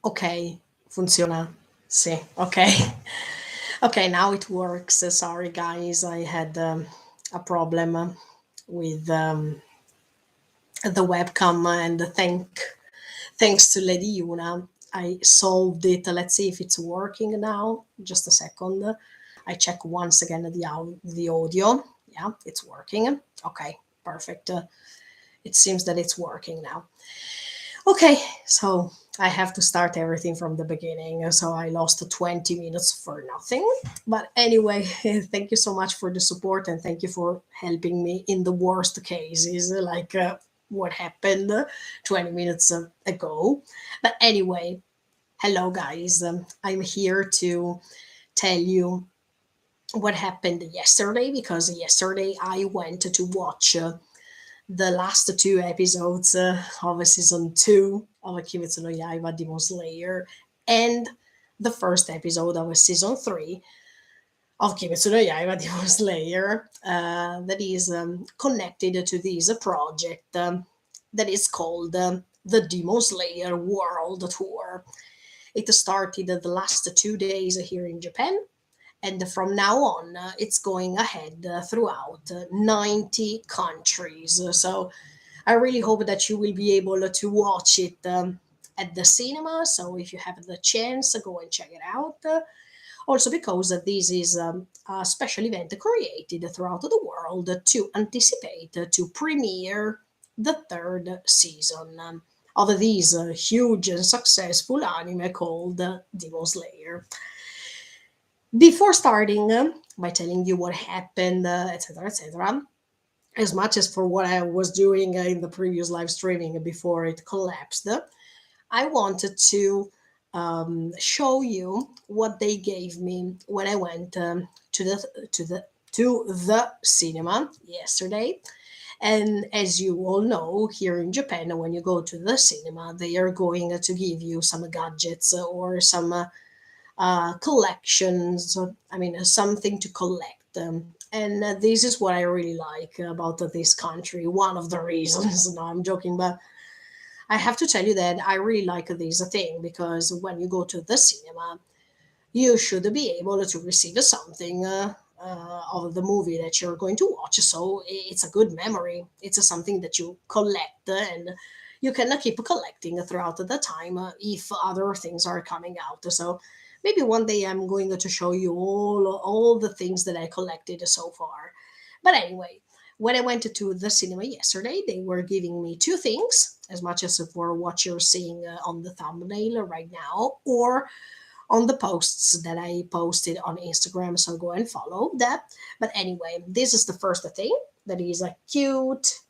Ok, funziona. Sì, okay. Okay, now it works. Sorry guys, I had a problem with the webcam, and thanks to Lady Una, I solved it. Let's see if it's working now. Just a second. I check once again the audio. Yeah, it's working. Okay, perfect. It seems that it's working now. Okay, so I have to start everything from the beginning. So I lost 20 minutes for nothing. But anyway, thank you so much for the support, and thank you for helping me in the worst cases, like what happened 20 minutes ago. But anyway, hello guys. I'm here to tell you what happened yesterday, because yesterday I went to watch the last two episodes of season two of Kimetsu no Yaiba Demon Slayer, and the first episode of season three of Kimetsu no Yaiba Demon Slayer, that is connected to this project that is called the Demon Slayer World Tour. It started the last 2 days here in Japan, and from now on it's going ahead throughout 90 countries. So I really hope that you will be able to watch it at the cinema. So if you have the chance, go and check it out. Also, because this is a special event created throughout the world to anticipate to premiere the third season of this huge and successful anime called Demon Slayer. Before starting by telling you what happened, etc., etc., as much as for what I was doing in the previous live streaming before it collapsed, I wanted to show you what they gave me when I went to the cinema yesterday. And as you all know, here in Japan, when you go to the cinema, they are going to give you some gadgets or some collections. I mean, something to collect. And this is what I really like about this country. One of the reasons. No, I'm joking, but I have to tell you that I really like this thing, because when you go to the cinema, you should be able to receive something of the movie that you're going to watch. So it's a good memory. It's something that you collect, and you can keep collecting throughout the time if other things are coming out. So maybe one day I'm going to show you all the things that I collected so far. But anyway, when I went to the cinema yesterday, they were giving me two things, as much as for what you're seeing on the thumbnail right now, or on the posts that I posted on Instagram. So go and follow that. But anyway, this is the first thing, that is a cute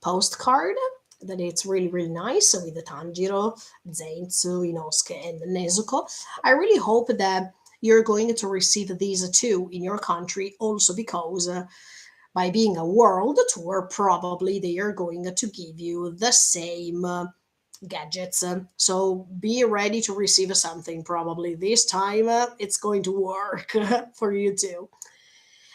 postcard that it's really, really nice with the Tanjiro, Zenitsu, Inosuke, and Nezuko. I really hope that you're going to receive these two in your country, also because by being a world tour, probably they are going to give you the same gadgets. So be ready to receive something probably this time. It's going to work for you too.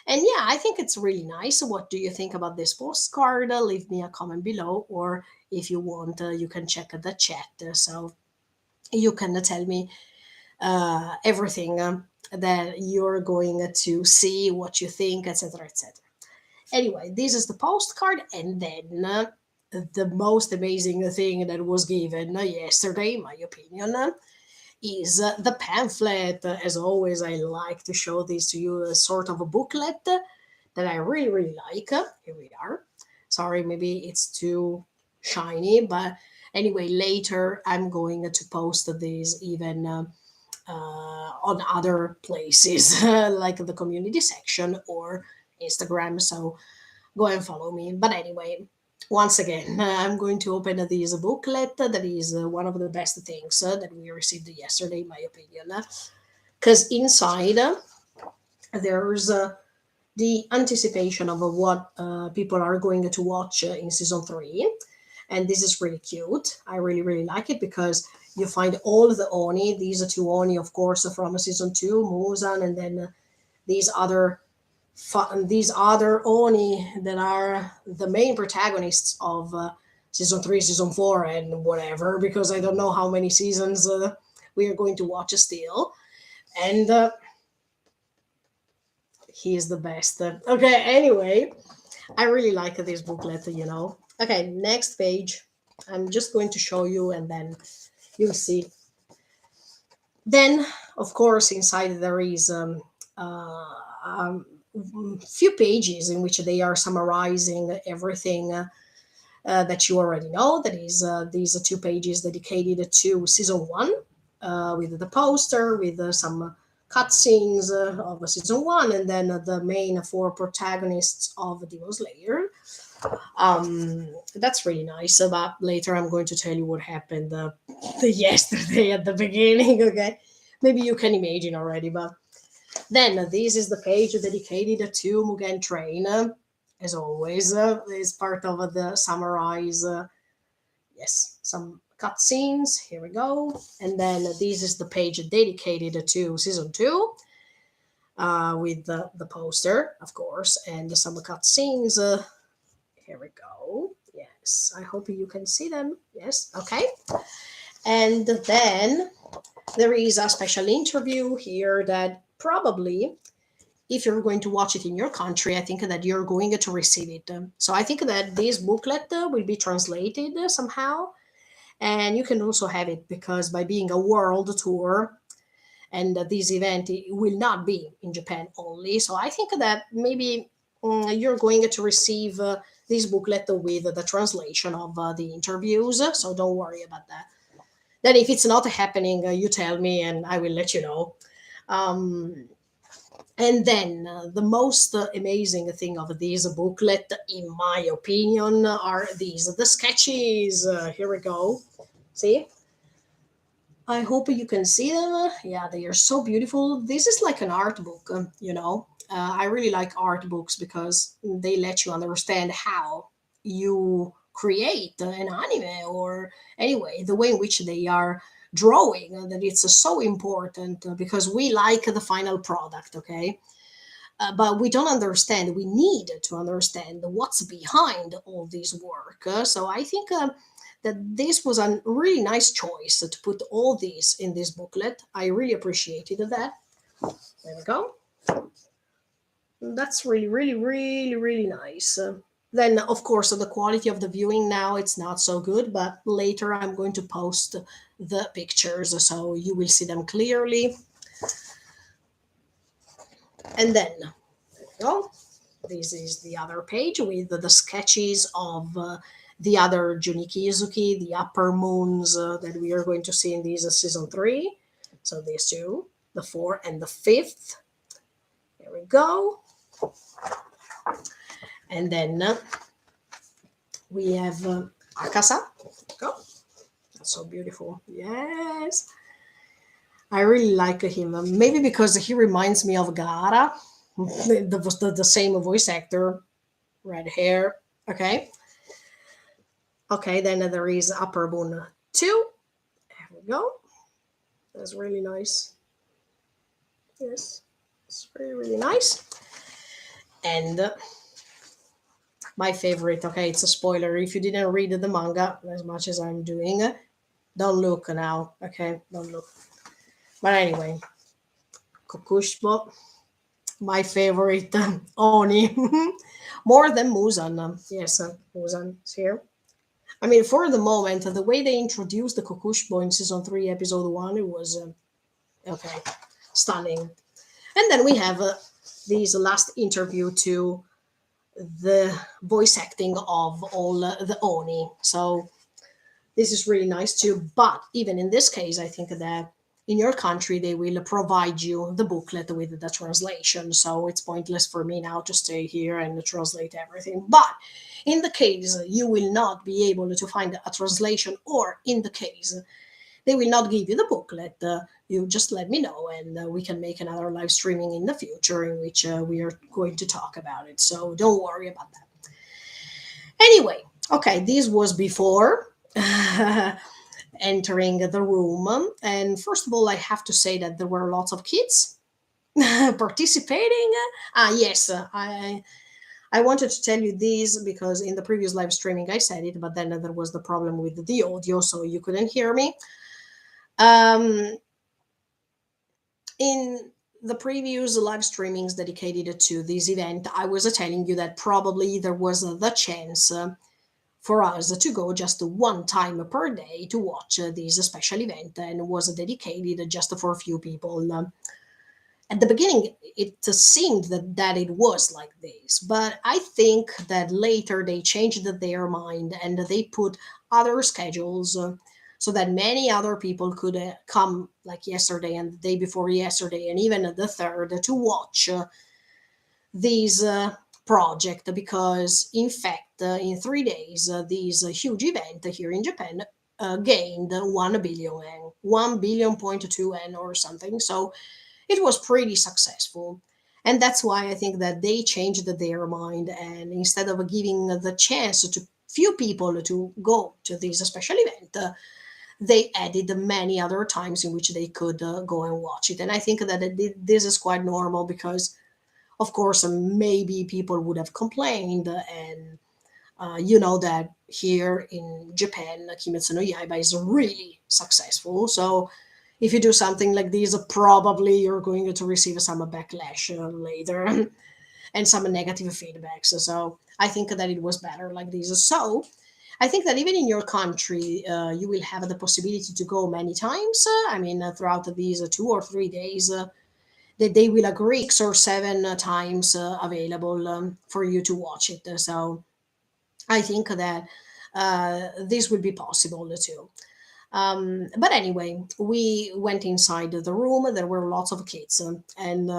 And yeah, I think it's really nice. What do you think about this postcard? Leave me a comment below, or if you want, you can check the chat. So you can tell me everything that you're going to see, what you think, etc., etc. Anyway, this is the postcard, and then the most amazing thing that was given yesterday, in my opinion, is the pamphlet. As always, I like to show this to you, a sort of a booklet that I really, really like. Here we are. Sorry, maybe it's too shiny, but anyway, later I'm going to post this even on other places, like the community section or Instagram. So go and follow me. But anyway, once again, I'm going to open this booklet that is one of the best things that we received yesterday, in my opinion. Because inside there's the anticipation of what people are going to watch in season three. And this is really cute. I really, really like it, because you find all the Oni. These are two Oni, of course, from season two, Muzan, and then these other these other Oni that are the main protagonists of season 3, season 4, and whatever, because I don't know how many seasons we are going to watch still. And he is the best. Okay, anyway, I really like this booklet. Okay, next page. I'm just going to show you and then you'll see. Then, of course, inside there is few pages in which they are summarizing everything that you already know. That is, these are 2 pages dedicated to season 1, with the poster, with some cutscenes of season 1, and then the main 4 protagonists of Demon Slayer. That's really nice. But later I'm going to tell you what happened the yesterday at the beginning. Okay, maybe you can imagine already. But then this is the page dedicated to Mugen Train. As always, is part of the summarize. Yes, some cutscenes. Here we go. And then this is the page dedicated to season 2. With the poster, of course, and some cutscenes. Here we go. Yes, I hope you can see them. Yes, okay. And then there is a special interview here that probably, if you're going to watch it in your country, I think that you're going to receive it. So I think that this booklet will be translated somehow, and you can also have it because by being a world tour, and this event will not be in Japan only. So I think that maybe you're going to receive this booklet with the translation of the interviews. So don't worry about that. Then, if it's not happening, you tell me and I will let you know. Um, and then the most amazing thing of this booklet, in my opinion, are these the sketches. Here we go. See? I hope you can see them. Yeah, they are so beautiful. This is like an art book. I really like art books because they let you understand how you create an anime, or anyway, the way in which they are drawing. That it's so important because we like the final product, okay? But we don't understand. We need to understand what's behind all this work. So I think that this was a really nice choice to put all this in this booklet. I really appreciated that. There we go. That's really, really, really, really nice. Then, of course, the quality of the viewing now it's not so good, but later I'm going to post the pictures so you will see them clearly. And then, there we go. This is the other page with the sketches of the other Juniki Yuzuki, the upper moons that we are going to see in this season 3. So these two, the 4 and the 5th. There we go. And then we have Akasa. Go. That's so beautiful. Yes. I really like him. Maybe because he reminds me of Gaara, the same voice actor, red hair. Okay. Okay, then there is Upper Moon 2. There we go. That's really nice. Yes, it's really, really nice. And my favorite, okay, it's a spoiler. If you didn't read the manga as much as I'm doing, don't look now, okay? Don't look. But anyway, Kokushbo, my favorite Oni, more than Muzan. Yes, Muzan is here. I mean, for the moment, the way they introduced the Kokushbo in season 3, episode 1, it was okay, stunning. And then we have this last interview to the voice acting of all the Oni. So this is really nice too. But even in this case, I think that in your country they will provide you the booklet with the translation. So it's pointless for me now to stay here and translate everything. But in the case you will not be able to find a translation, or in the case they will not give you the booklet, you just let me know and we can make another live streaming in the future in which we are going to talk about it. So don't worry about that. Anyway, okay, this was before entering the room. And first of all, I have to say that there were lots of kids participating. Yes, I wanted to tell you this because in the previous live streaming I said it, but then there was the problem with the audio, so you couldn't hear me. Um, in the previous live streamings dedicated to this event, I was telling you that probably there was the chance for us to go just one time per day to watch this special event, and was dedicated just for a few people. At the beginning, it seemed that it was like this, but I think that later they changed their mind and they put other schedules, so that many other people could come, like yesterday and the day before yesterday and even the third, to watch this project, because in fact in 3 days this huge event here in Japan gained 1 billion yen, 1 billion point 2 n or something. So it was pretty successful. And that's why I think that they changed their mind, and instead of giving the chance to few people to go to this special event, they added many other times in which they could go and watch it. And I think that this is quite normal because, of course, maybe people would have complained, and you know that here in Japan, Kimetsu no Yaiba is really successful. So if you do something like this, probably you're going to receive some backlash later and some negative feedbacks. So I think that it was better like this. So I think that even in your country, you will have the possibility to go many times. I mean, throughout these 2 or 3 days, that they will agree 6 or 7 times available for you to watch it. So I think that this will be possible too. But anyway, we went inside the room. There were lots of kids, and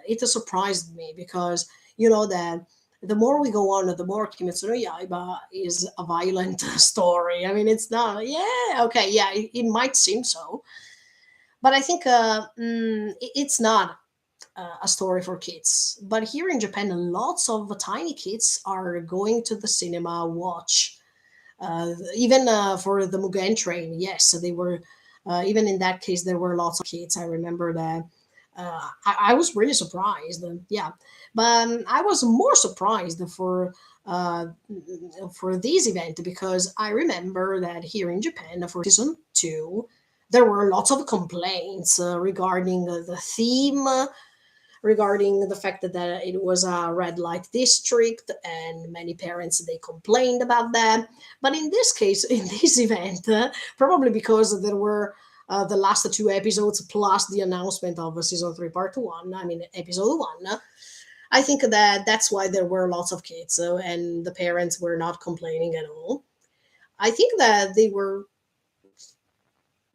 it surprised me because you know that the more we go on, the more Kimetsu no Yaiba is a violent story. I mean, it's not. Yeah, okay, yeah, it might seem so, but I think it's not a story for kids. But here in Japan, lots of tiny kids are going to the cinema watch, even for the Mugen Train. Yes, so they were. Even in that case, there were lots of kids. I remember that. I was really surprised. Yeah, but I was more surprised uh, for this event because I remember that here in Japan for season two, there were lots of complaints regarding the theme, regarding the fact that it was a red light district, and many parents they complained about that. But in this case, in this event, probably because there were the last two episodes plus the announcement of season 3 part 1, I mean episode 1, I think that that's why there were lots of kids, and the parents were not complaining at all. I think that they were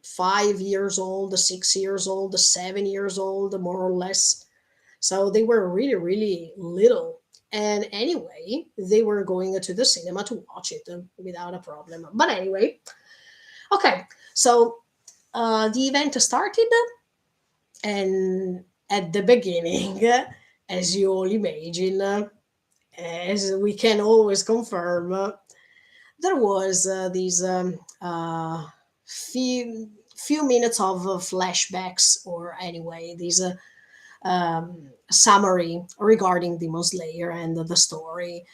5 years old, 6 years old, 7 years old, more or less. So they were really, really little. And anyway, they were going to the cinema to watch it without a problem. But anyway, okay. So the event started, and at the beginning, as you all imagine, as we can always confirm, there was these few minutes of flashbacks, or anyway, these summary regarding Demon Slayer and the story.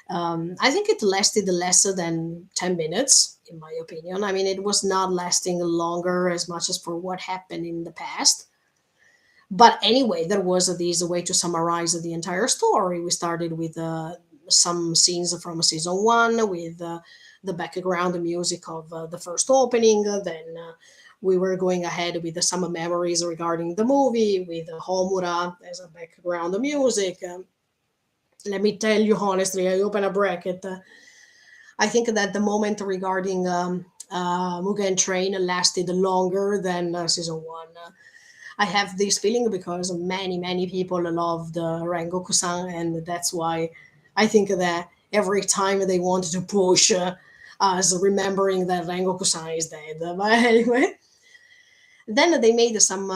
I think it lasted less than 10 minutes, in my opinion. I mean, it was not lasting longer as much as for what happened in the past. But anyway, there was this way to summarize the entire story. We started with some scenes from season one with the background music of the first opening. Then we were going ahead with some memories regarding the movie with Homura as a background music. Let me tell you honestly, I open a bracket. I think that the moment regarding Mugen Train lasted longer than season one. I have this feeling because many people loved Rengoku-san, and that's why I think that every time they wanted to push us, remembering that Rengoku-san is dead. But anyway, then they made some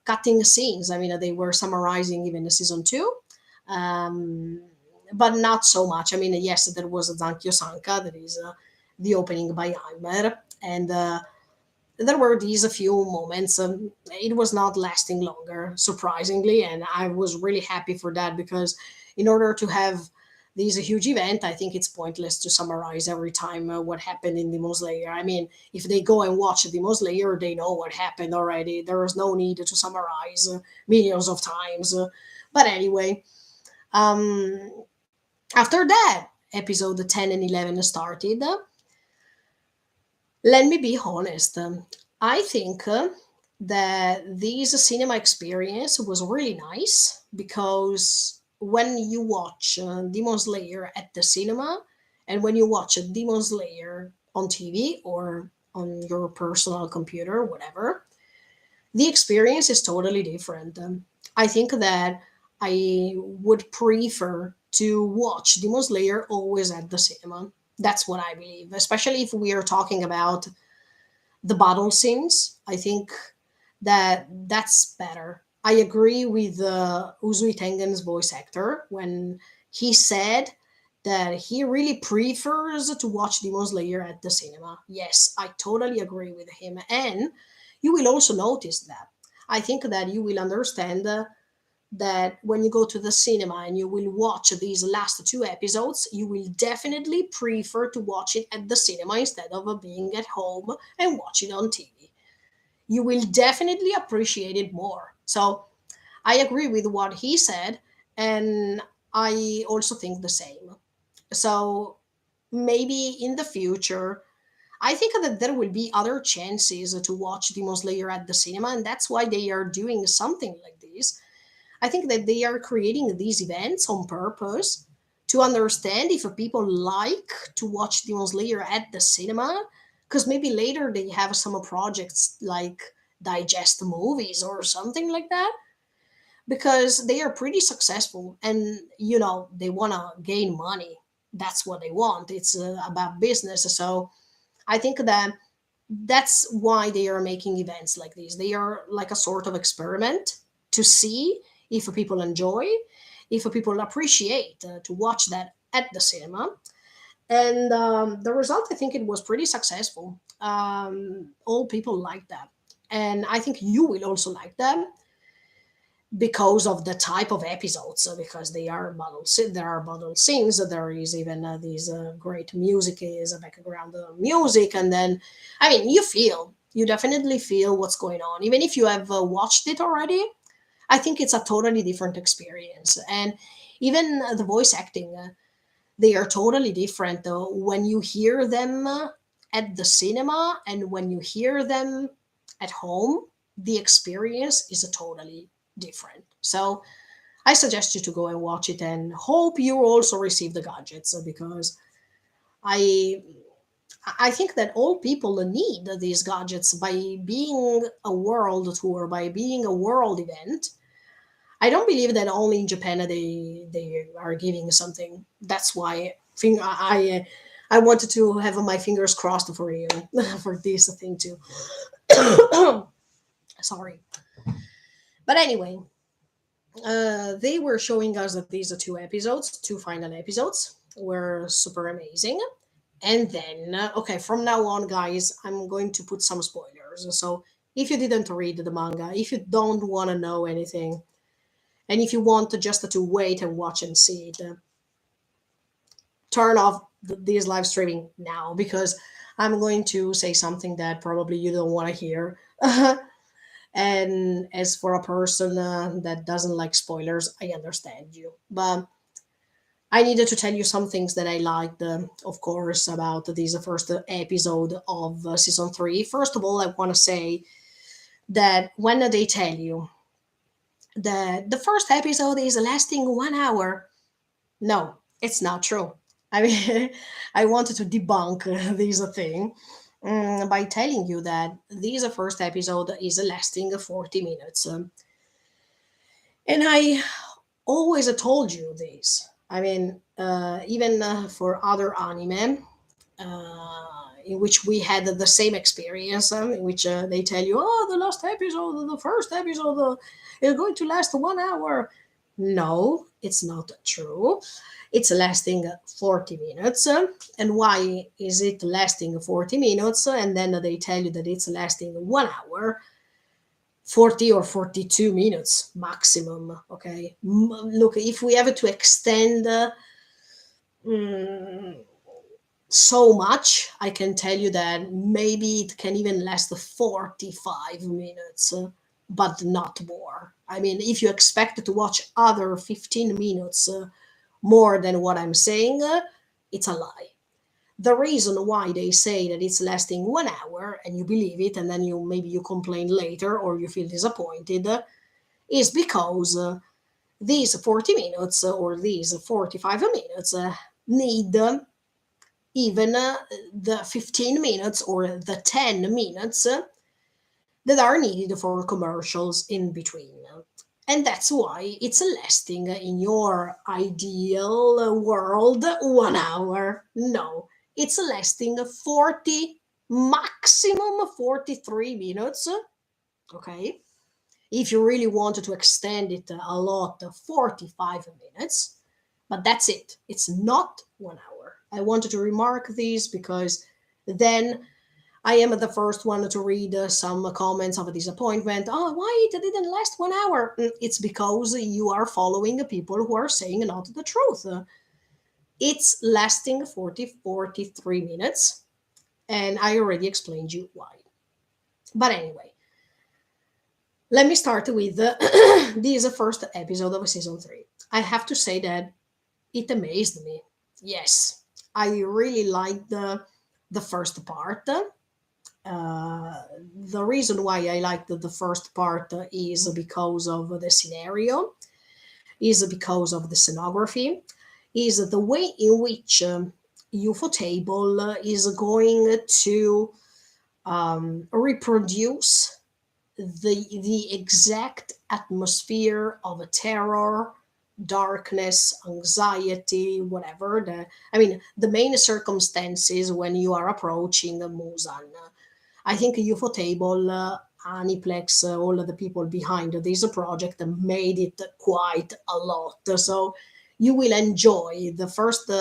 cutting scenes. I mean, they were summarizing even the season two, um, but not so much. I mean, yes, there was Zankyo Sanka, that is the opening by Aimer, and there were these a few moments. It was not lasting longer, surprisingly, and I was really happy for that because in order to have this huge event, I think it's pointless to summarize every time what happened in Demon Slayer. I mean, if they go and watch Demon Slayer, they know what happened already. There is no need to summarize millions of times. But anyway, um, after that, episode 10 and 11 started. Let me be honest. I think that this cinema experience was really nice because when you watch Demon Slayer at the cinema and when you watch Demon Slayer on TV or on your personal computer, whatever, the experience is totally different. I think that I would prefer to watch Demon Slayer always at the cinema. That's what I believe, especially if we are talking about the battle scenes. I think that that's better. I agree with Uzui Tengen's voice actor when he said that he really prefers to watch Demon Slayer at the cinema. Yes, I totally agree with him. And you will also notice that. I think that you will understand that when you go to the cinema and you will watch these last two episodes, you will definitely prefer to watch it at the cinema instead of being at home and watch it on TV. You will definitely appreciate it more. So I agree with what he said, and I also think the same. So maybe in the future, I think that there will be other chances to watch Demon Slayer at the cinema, and that's why they are doing something like this. I think that they are creating these events on purpose to understand if people like to watch Demon Slayer at the cinema, because maybe later they have some projects like digest movies or something like that, because they are pretty successful and they want to gain money. That's what they want. It's about business. So I think that that's why they are making events like these. They are like a sort of experiment to see if people enjoy, if people appreciate to watch that at the cinema. And the result, I think it was pretty successful. All people like that. And I think you will also like them because of the type of episodes, because they are there are battle scenes, there is even these great music is a background music, and then I mean you definitely feel what's going on even if you have watched it already. I think it's a totally different experience, and even the voice acting, they are totally different though when you hear them at the cinema and when you hear them at home. The experience is totally different. So I suggest you to go and watch it and hope you also receive the gadgets, because I I think that all people need these gadgets by being a world tour, by being a world event. I don't believe that only in Japan they are giving something. That's why I wanted to have my fingers crossed for you for this thing too. Sorry, but anyway, they were showing us that these are two episodes, two final episodes, were super amazing. And then, okay, from now on, guys, I'm going to put some spoilers. So if you didn't read the manga, if you don't want to know anything, and if you want to just to wait and watch and see it, turn off this live streaming now, because I'm going to say something that probably you don't want to hear. And as for a person that doesn't like spoilers, I understand you. But I needed to tell you some things that I liked, of course, about this first episode of season three. First of all, I want to say that when they tell you that the first episode is lasting 1 hour, no, it's not true. I mean, I wanted to debunk this thing by telling you that this first episode is lasting 40 minutes. And I always told you this. I mean, even for other anime, in which we had the same experience, in which they tell you, oh, the last episode, the first episode is going to last 1 hour. No, it's not true. It's lasting 40 minutes. And why is it lasting 40 minutes? And then they tell you that it's lasting 1 hour. 40 or 42 minutes maximum. Okay. Look, if we have to extend mm, so much, I can tell you that maybe it can even last 45 minutes, but not more. I mean, if you expect to watch other 15 minutes more than what I'm saying, it's a lie. The reason why they say that it's lasting 1 hour and you believe it, and then you maybe you complain later or you feel disappointed, is because these 40 minutes or these 45 minutes need even the 15 minutes or the 10 minutes that are needed for commercials in between. And that's why it's lasting in your ideal world 1 hour. No, it's lasting 40, maximum 43 minutes. Okay. If you really wanted to extend it a lot, 45 minutes. But that's it. It's not 1 hour. I wanted to remark this because then I am the first one to read some comments of disappointment. Oh, why it didn't last 1 hour? It's because you are following people who are saying not the truth. It's lasting 43 minutes, and I already explained you why. But anyway, let me start with this first episode of season 3. I have to say that it amazed me. Yes, I really liked the first part. The reason why I liked the first part is because of the scenario, is because of the scenography, is the way in which UFO Table is going to reproduce the exact atmosphere of a terror, darkness, anxiety, whatever. I mean, the main circumstances when you are approaching Musan. I think UFO Table, Aniplex, all of the people behind this project made it quite a lot. So you will enjoy the first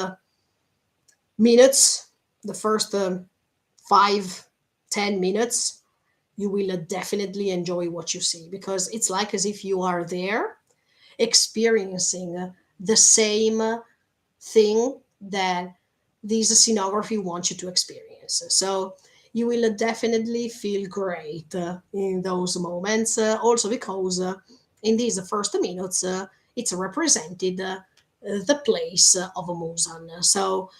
minutes, the first 5, 10 minutes. You will definitely enjoy what you see because it's like as if you are there experiencing the same thing that this scenography wants you to experience. So you will definitely feel great in those moments. Also, because in these first minutes, it's represented the place of Musan. So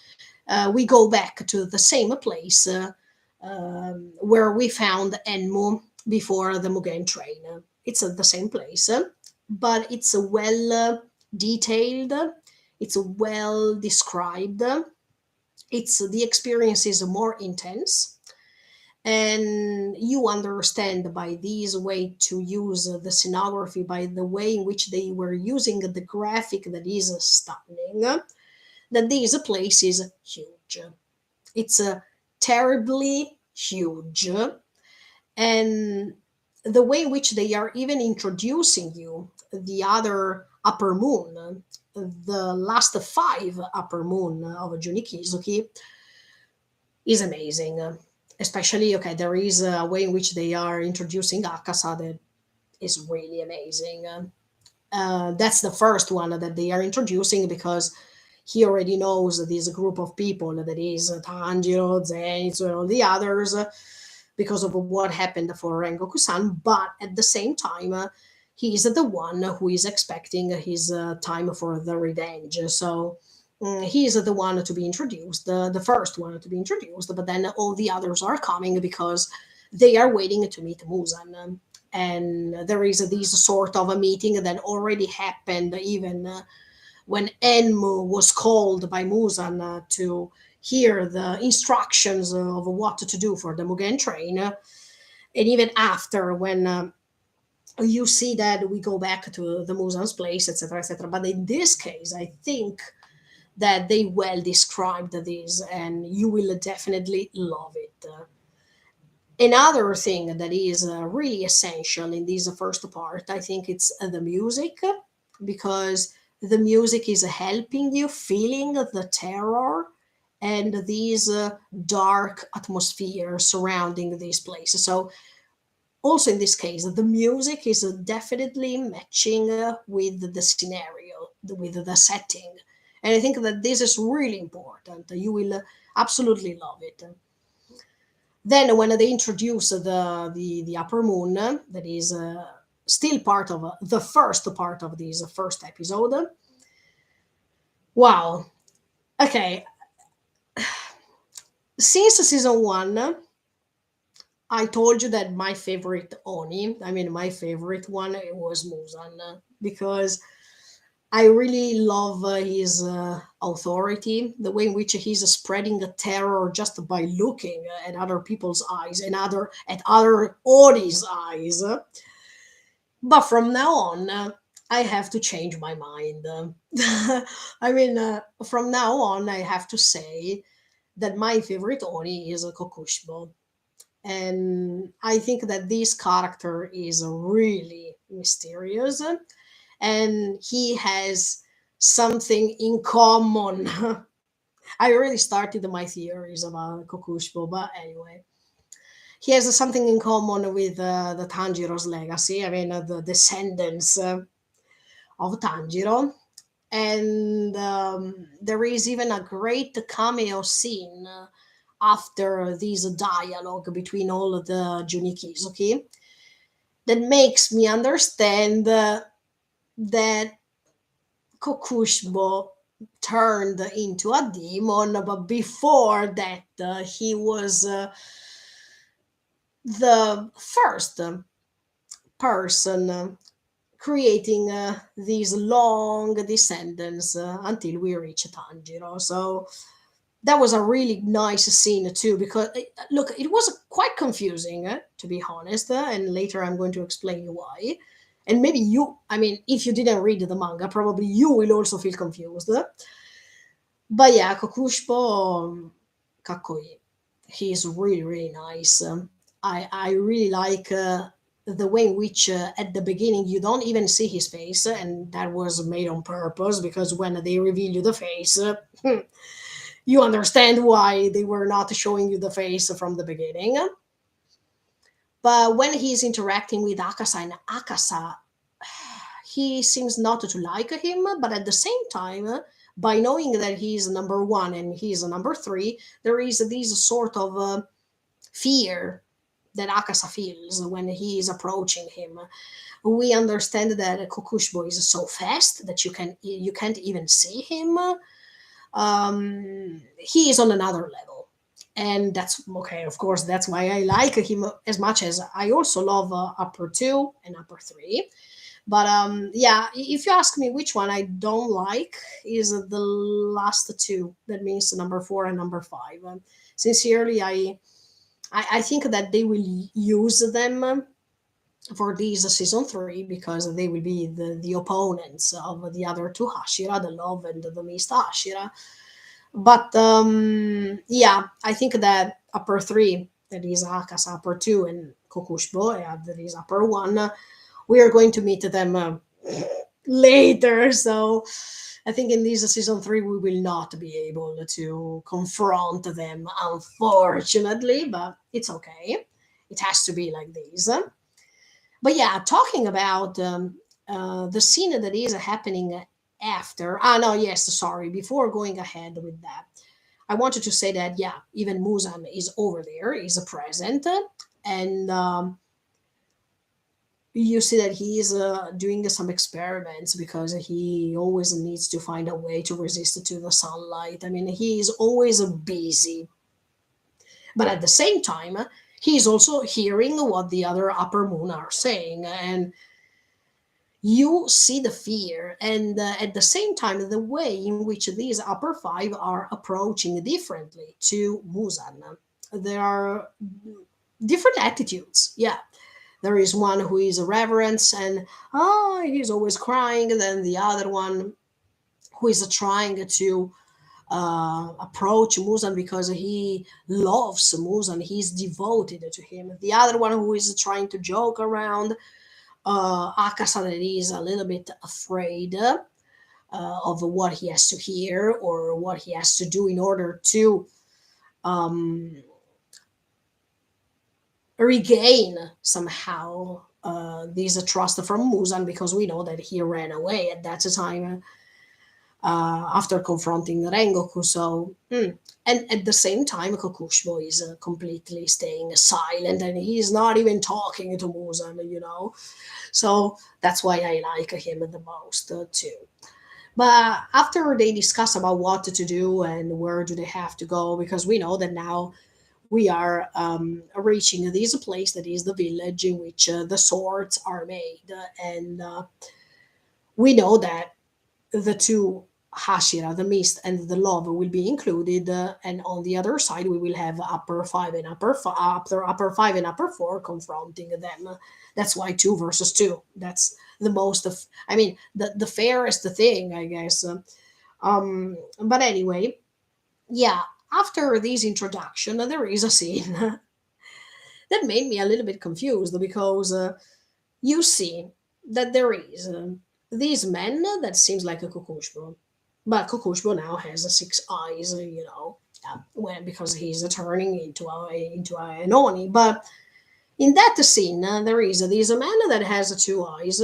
we go back to the same place where we found Enmu before the Mugen train. It's the same place, but it's well detailed, it's well described, it's the experience is more intense, and you understand by this way to use the scenography, by the way in which they were using the graphic that is stunning, that this place is huge. It's terribly huge, and the way in which they are even introducing you the other upper moon, the last 5 upper moon of Junikizuki, is amazing. Especially, okay, there is a way in which they are introducing Akasa that is really amazing. That's the first one that they are introducing because he already knows this group of people that is Tanjiro, Zenitsu, and all the others because of what happened for Rengoku-san. But at the same time, he is the one who is expecting his time for the revenge. So he is the one to be introduced, the first one to be introduced. But then all the others are coming because they are waiting to meet Muzan. And there is this sort of a meeting that already happened even when Enmu was called by Muzan to hear the instructions of what to do for the Mugen train. And even after, when you see that we go back to the Muzan's place, etc., etc. But in this case, I think that they well described this, and you will definitely love it. Another thing that is really essential in this first part, I think it's the music, because the music is helping you feeling the terror and these dark atmosphere surrounding these places. So also in this case, the music is definitely matching with the scenario, with the setting. And I think that this is really important. You will absolutely love it. Then, when they introduce the upper moon, that is still part of the first part of this first episode. Wow. Okay. Since season one, I told you that my favorite Oni, I mean, my favorite one, it was Muzan, because I really love his authority, the way in which he's spreading a terror just by looking at other people's eyes and other Oni's eyes. But from now on, I have to change my mind. I mean, from now on, I have to say that my favorite Oni is Kokushbo. And I think that this character is really mysterious, and he has something in common. I already started my theories about Kokushbo, but anyway, he has something in common with the Tanjiro's legacy. I mean, the descendants of Tanjiro. And there is even a great cameo scene after this dialogue between all of the Junikizuki that makes me understand that Kokushbo turned into a demon, but before that, he was the first person creating these long descendants until we reach Tanjiro. So that was a really nice scene too, because look, it was quite confusing, to be honest, and later I'm going to explain you why. And maybe you, I mean, if you didn't read the manga, probably you will also feel confused. But yeah, Kokushpo, Kakoi, he's really, really nice. I really like the way in which at the beginning you don't even see his face, and that was made on purpose because when they reveal you the face, you understand why they were not showing you the face from the beginning. But when he's interacting with Akasa, and Akasa, he seems not to like him, but at the same time, by knowing that he's number one and he's number three, there is this sort of fear that Akasa feels when he is approaching him. We understand that Kokushbo is so fast that you can't even see him. He is on another level, and that's okay. Of course, that's why I like him as much as I also love Upper Two and Upper Three. But yeah, if you ask me which one I don't like, is the last two. That means number four and number five. Sincerely, I think that they will use them for this season three because they will be the opponents of the other two Hashira, the Love and the Mist Hashira. But yeah, I think that upper three, that is Akasa upper two and Kokushbo, yeah, that is upper one, we are going to meet them later. So I think in this season three, we will not be able to confront them, unfortunately, but it's okay. It has to be like this. But yeah, talking about the scene that is happening after. Ah, no, yes, sorry. Before going ahead with that, I wanted to say that, yeah, even Muzan is over there, is present, and you see that he is doing some experiments because he always needs to find a way to resist to the sunlight. I mean, he is always busy, but at the same time, he is also hearing what the other upper moon are saying, and you see the fear, and at the same time the way in which these upper five are approaching differently to Muzan. There are different attitudes, yeah. There is one who is a reverence and he's always crying, then the other one who is trying to approach Muzan because he loves Muzan, he's devoted to him. The other one who is trying to joke around, Akasa, that is a little bit afraid of what he has to hear or what he has to do in order to um, regain somehow this trust from Musan, because we know that he ran away at that time after confronting Rengoku. So, and at the same time, Kokushbo is completely staying silent, and he's not even talking to Musan. So that's why I like him the most too. But after they discuss about what to do and where do they have to go, because we know that now we are reaching this place that is the village in which the swords are made, and we know that the two Hashira, the Mist and the Love, will be included, and on the other side we will have upper five and upper five and upper four confronting them. That's why two versus two. That's the most of. I mean, the fairest thing, I guess. But anyway, yeah. After this introduction, there is a scene that made me a little bit confused, because you see that there is this man that seems like a Kokushbo, but Kokushbo now has six eyes, when because he's turning into a Enoni. But in that scene, there is this man that has two eyes,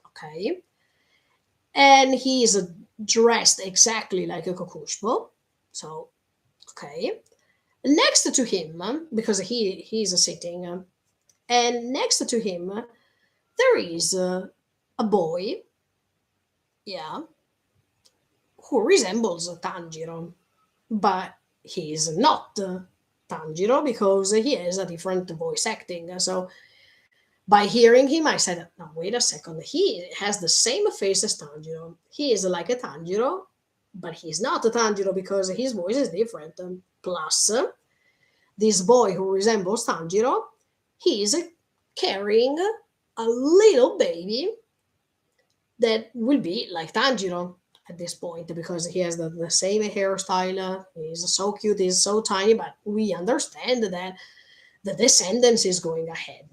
okay, and he is dressed exactly like a Kokushbo. So, okay, next to him, because he's sitting, and next to him there is a boy, yeah, who resembles Tanjiro, but he is not Tanjiro, because he has a different voice acting. So by hearing him, I said, "No, wait a second. He has the same face as Tanjiro. He is like a Tanjiro, but he's not a Tanjiro because his voice is different. Plus, this boy who resembles Tanjiro, he is carrying a little baby that will be like Tanjiro at this point, because he has the same hairstyle. He's so cute, he's so tiny, but we understand that the descendants is going ahead.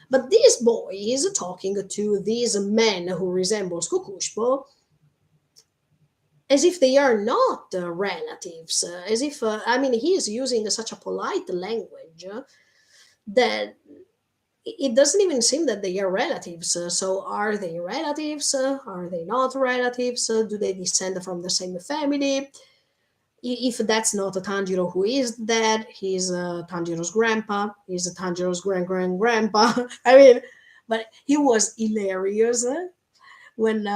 But this boy is talking to these men who resembles Kukushbo as if they are not relatives, as if, I mean, he is using such a polite language that it doesn't even seem that they are relatives. So, are they relatives? Are they not relatives? Do they descend from the same family? If that's not a Tanjiro, who is that? He's Tanjiro's grandpa. He's a Tanjiro's grandpa. I mean, but he was hilarious when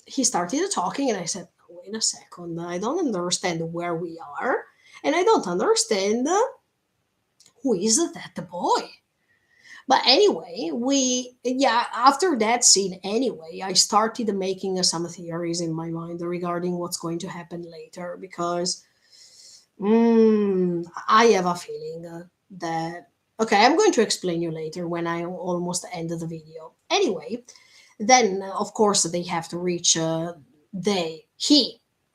he started talking, and I said, "Wait a second, I don't understand where we are, and I don't understand who is that boy." But anyway, yeah, after that scene, anyway, I started making some theories in my mind regarding what's going to happen later, because I have a feeling that. Okay, I'm going to explain you later when I almost end the video. Anyway, then of course they have to reach. I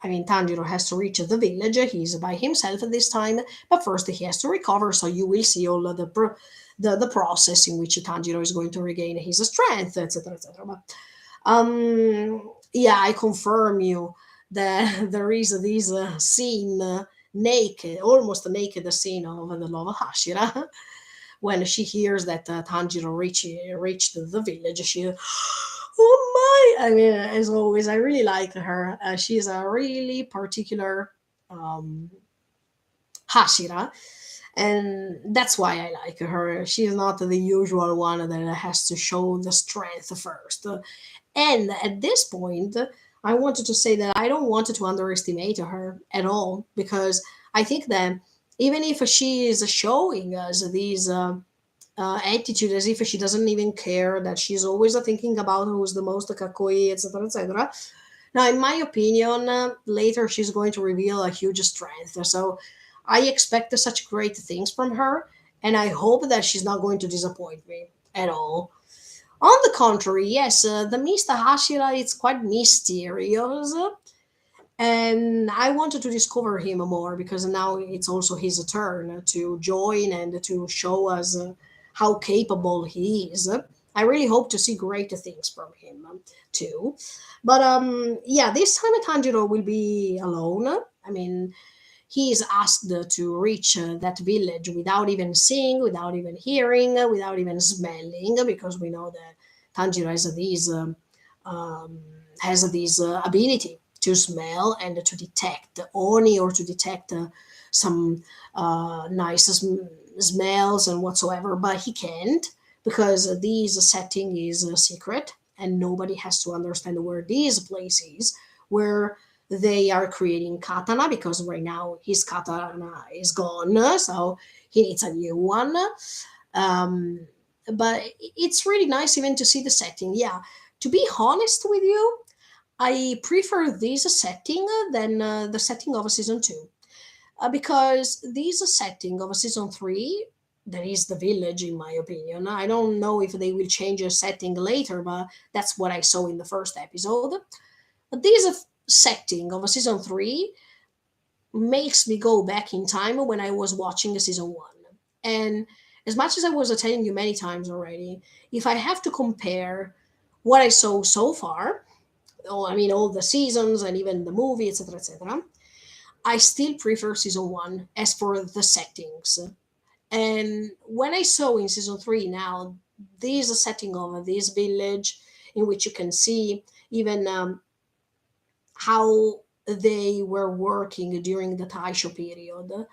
mean, Tanjiro has to reach the village. He's by himself at this time, but first he has to recover. So you will see all of the process in which Tanjiro is going to regain his strength, etc., etc. But yeah, I confirm you that there is this scene, naked, almost naked scene of the love Hashira. When she hears that Tanjiro reached the village, she, oh my! I mean, as always, I really like her. She's a really particular um, Hashira, and that's why I like her. She's not the usual one that has to show the strength first. And at this point, I wanted to say that I don't want to underestimate her at all, because I think that even if she is showing us these attitude as if she doesn't even care, that she's always thinking about who's the most kakoi, etc., etc. Now, in my opinion, later she's going to reveal a huge strength. So I expect such great things from her, and I hope that she's not going to disappoint me at all. On the contrary, yes, the Mr. Hashira is quite mysterious, and I wanted to discover him more, because now it's also his turn to join and to show us how capable he is. I really hope to see great things from him too. But yeah, this time Tanjiro will be alone. I mean, he is asked to reach that village without even seeing, without even hearing, without even smelling, because we know that Tanjiro um, has this ability to smell and to detect oni, or to detect some nice smells and whatsoever, but he can't, because this setting is a secret and nobody has to understand where this place is, where they are creating katana, because right now his katana is gone, so he needs a new one. um, but it's really nice even to see the setting. Yeah, to be honest with you, I prefer this setting than the setting of season two, because this setting of season three, that is the village, in my opinion. I don't know if they will change a setting later, but that's what I saw in the first episode. But this setting of season three makes me go back in time when I was watching season one. And as much as I was telling you many times already, if I have to compare what I saw so far, I mean, all the seasons and even the movie, etc., etc., I still prefer season one as for the settings. And when I saw in season three now this setting of this village, in which you can see even how they were working during the Taisho period,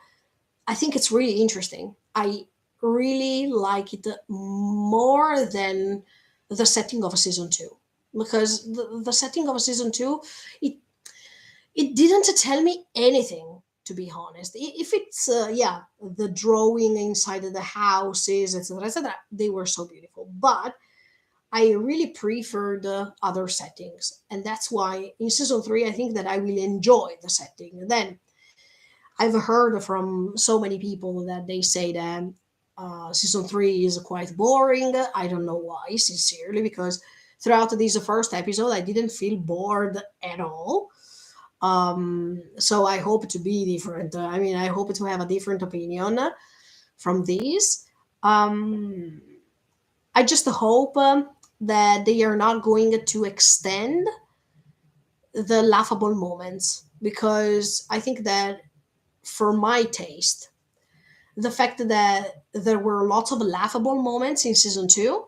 I think it's really interesting. I really like it more than the setting of season two, because the setting of season two, it it didn't tell me anything, to be honest. If it's yeah, the drawing inside of the houses, etc., etc., they were so beautiful, but I really prefer the other settings, and that's why in season three I think that I will enjoy the setting. And then I've heard from so many people that they say that season three is quite boring. I don't know why, sincerely, because throughout this first episode I didn't feel bored at all. So I hope to be different. I mean, I hope to have a different opinion from these. Um, I just hope that they are not going to extend the laughable moments, because I think that for my taste, the fact that there were lots of laughable moments in season two